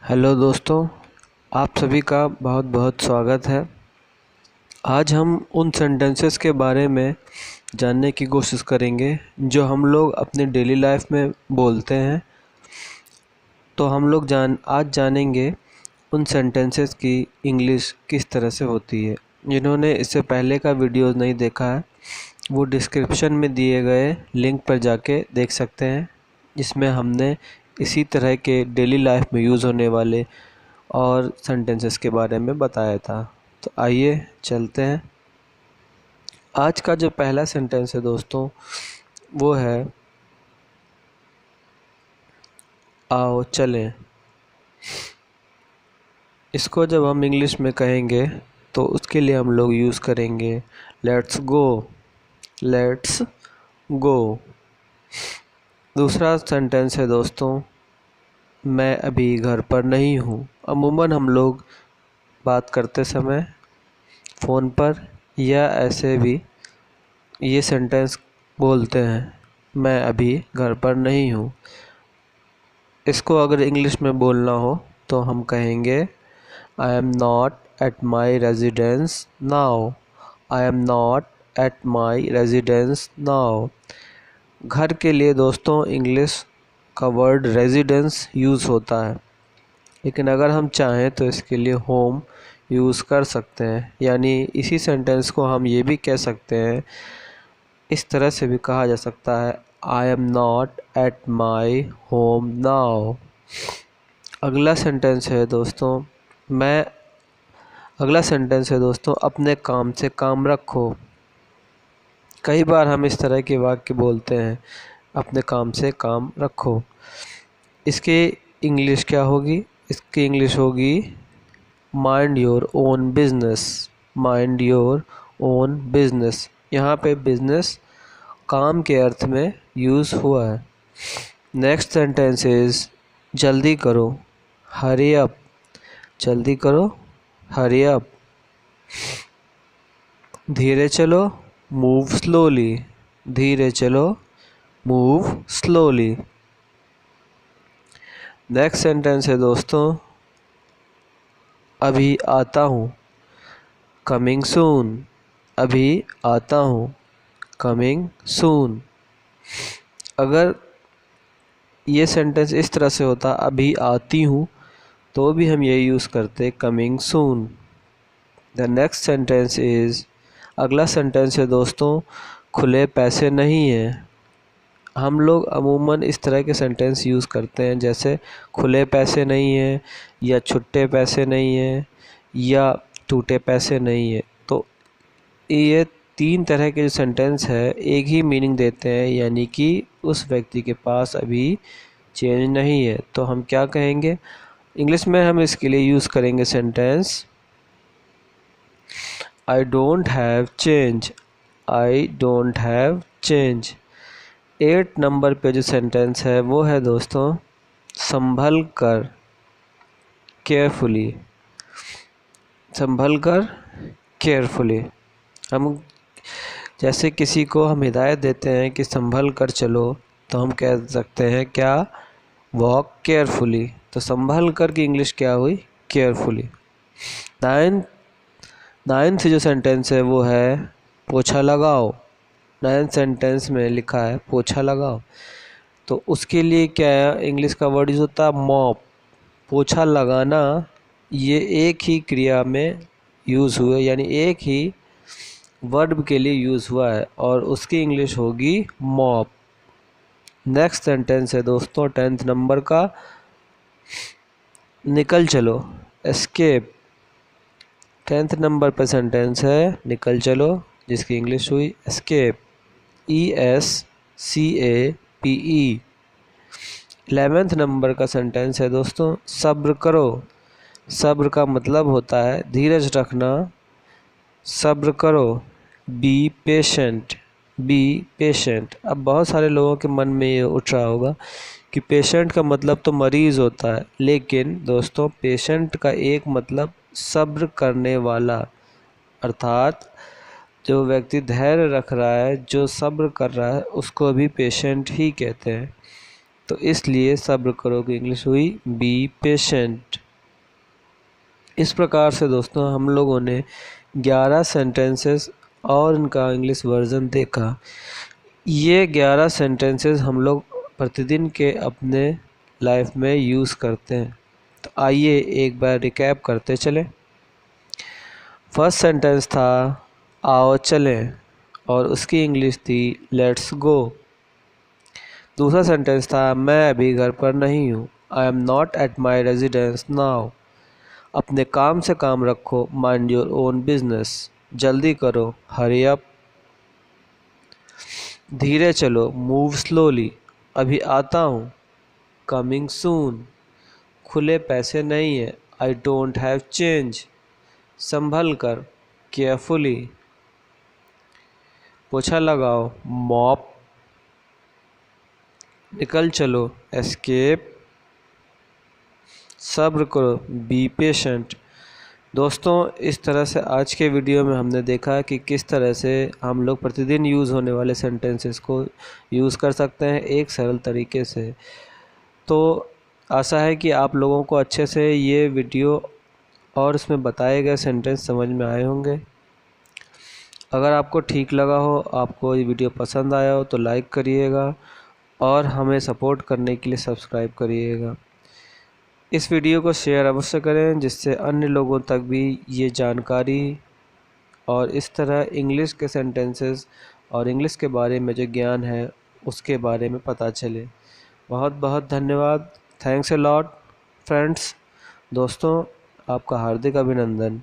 Hello दोस्तों, आप सभी का बहुत बहुत स्वागत है। आज हम उन सेंटेंसेस के बारे में जानने की कोशिश करेंगे जो हम लोग अपने डेली लाइफ में बोलते हैं। तो हम लोग आज जानेंगे उन सेंटेंसेस की इंग्लिश किस तरह से होती है। जिन्होंने इससे पहले का वीडियो नहीं देखा है वो डिस्क्रिप्शन में दिए गए लिंक पर जाके देख सकते हैं, जिसमें हमने इसी तरह के डेली लाइफ में यूज़ होने वाले और सेंटेंसेस के बारे में बताया था। तो आइए चलते हैं। आज का जो पहला सेंटेंस है दोस्तों, वो है आओ चलें। इसको जब हम इंग्लिश में कहेंगे तो उसके लिए हम लोग यूज़ करेंगे लेट्स गो। Let's go. दूसरा सेंटेंस है दोस्तों, मैं अभी घर पर नहीं हूँ। अमूमन हम लोग बात करते समय फ़ोन पर या ऐसे भी ये सेंटेंस बोलते हैं, मैं अभी घर पर नहीं हूँ। इसको अगर इंग्लिश में बोलना हो तो हम कहेंगे I am not at my residence now. I am not at my residence now. घर के लिए दोस्तों इंग्लिश का वर्ड रेजिडेंस यूज़ होता है, लेकिन अगर हम चाहें तो इसके लिए होम यूज़ कर सकते हैं। यानी इसी सेंटेंस को हम ये भी कह सकते हैं, इस तरह से भी कहा जा सकता है I am not at my home now. अगला सेंटेंस है दोस्तों, अपने काम से काम रखो। कई बार हम इस तरह के वाक्य बोलते हैं, अपने काम से काम रखो। इसकी इंग्लिश क्या होगी? इसकी इंग्लिश होगी mind your own business. Mind your own business. यहाँ पे बिजनेस काम के अर्थ में यूज़ हुआ है। नेक्स्ट सेंटेंस इज जल्दी करो, हरी अप। जल्दी करो, हरी अप। धीरे चलो, मूव स्लोली। धीरे चलो, मूव स्लोली। नेक्स्ट सेंटेंस है दोस्तों, अभी आता हूँ, कमिंग सून। अभी आता हूँ, कमिंग सून। अगर ये सेंटेंस इस तरह से होता अभी आती हूँ, तो भी हम ये यूज़ करते coming soon. The next sentence is, अगला सेंटेंस है दोस्तों, खुले पैसे नहीं हैं। हम लोग अमूमन इस तरह के सेंटेंस यूज़ करते हैं, जैसे खुले पैसे नहीं हैं, या छुट्टे पैसे नहीं हैं, या टूटे पैसे नहीं हैं। तो ये तीन तरह के जो सेंटेंस है एक ही मीनिंग देते हैं, यानी कि उस व्यक्ति के पास अभी चेंज नहीं है। तो हम क्या कहेंगे इंग्लिश में? हम इसके लिए यूज़ करेंगे sentence I don't have change. I don't have change. 8 number पे जो सेंटेंस है वो है दोस्तों संभल कर, केयरफुली। संभल कर, केयरफुली। हम जैसे किसी को हम हिदायत देते हैं कि संभल कर चलो, तो हम कह सकते हैं क्या? Walk carefully. तो संभल कर की इंग्लिश क्या हुई? केयरफुली। नाइन्थ जो सेंटेंस है वो है पोछा लगाओ। नाइन्थ सेंटेंस में लिखा है पोछा लगाओ, तो उसके लिए क्या है? इंग्लिश का वर्ड यूज़ होता है मॉप। पोछा लगाना ये एक ही क्रिया में यूज़ हुए, यानी एक ही वर्ब के लिए यूज़ हुआ है, और उसकी इंग्लिश होगी मॉप। नेक्स्ट सेंटेंस है दोस्तों 10th नंबर का, निकल चलो, एस्केप। 10th नंबर पर सेंटेंस है निकल चलो, जिसकी इंग्लिश हुई एस्केप। ESCAPE। 11th नंबर का सेंटेंस है दोस्तों सब्र करो। सब्र का मतलब होता है धीरज रखना। सब्र करो, बी पेशेंट। Be patient. अब बहुत सारे लोगों के मन में ये उठ रहा होगा कि पेशेंट का मतलब तो मरीज़ होता है, लेकिन दोस्तों पेशेंट का एक मतलब सब्र करने वाला, अर्थात जो व्यक्ति धैर्य रख रहा है, जो सब्र कर रहा है, उसको भी पेशेंट ही कहते हैं। तो इसलिए सब्र करो की इंग्लिश हुई बी पेशेंट। इस प्रकार से दोस्तों हम लोगों ने 11 सेंटेंसेस और इनका इंग्लिश वर्ज़न देखा। ये 11 सेंटेंसेस हम लोग प्रतिदिन के अपने लाइफ में यूज़ करते हैं। तो आइए एक बार रिकैप करते चलें। फर्स्ट सेंटेंस था आओ चलें और उसकी इंग्लिश थी लेट्स गो। दूसरा सेंटेंस था मैं अभी घर पर नहीं हूँ, I am not at my residence now. अपने काम से काम रखो, माइंड योर ओन बिजनेस। जल्दी करो, हरी अप। धीरे चलो, मूव स्लोली, अभी आता हूँ, कमिंग सून। खुले पैसे नहीं है, आई डोंट हैव चेंज। संभल कर, केयरफुली। पोछा लगाओ, मॉप। निकल चलो, एस्केप। सब्र करो, बी पेशेंट। दोस्तों इस तरह से आज के वीडियो में हमने देखा कि किस तरह से हम लोग प्रतिदिन यूज़ होने वाले सेंटेंसेस को यूज़ कर सकते हैं एक सरल तरीके से। तो आशा है कि आप लोगों को अच्छे से ये वीडियो और इसमें बताए गए सेंटेंस समझ में आए होंगे। अगर आपको ठीक लगा हो, आपको ये वीडियो पसंद आया हो तो लाइक करिएगा और हमें सपोर्ट करने के लिए सब्सक्राइब करिएगा। इस वीडियो को शेयर अवश्य करें जिससे अन्य लोगों तक भी ये जानकारी और इस तरह इंग्लिश के सेंटेंसेस और इंग्लिश के बारे में जो ज्ञान है उसके बारे में पता चले। बहुत बहुत धन्यवाद। Thanks a lot friends. दोस्तों आपका हार्दिक अभिनंदन।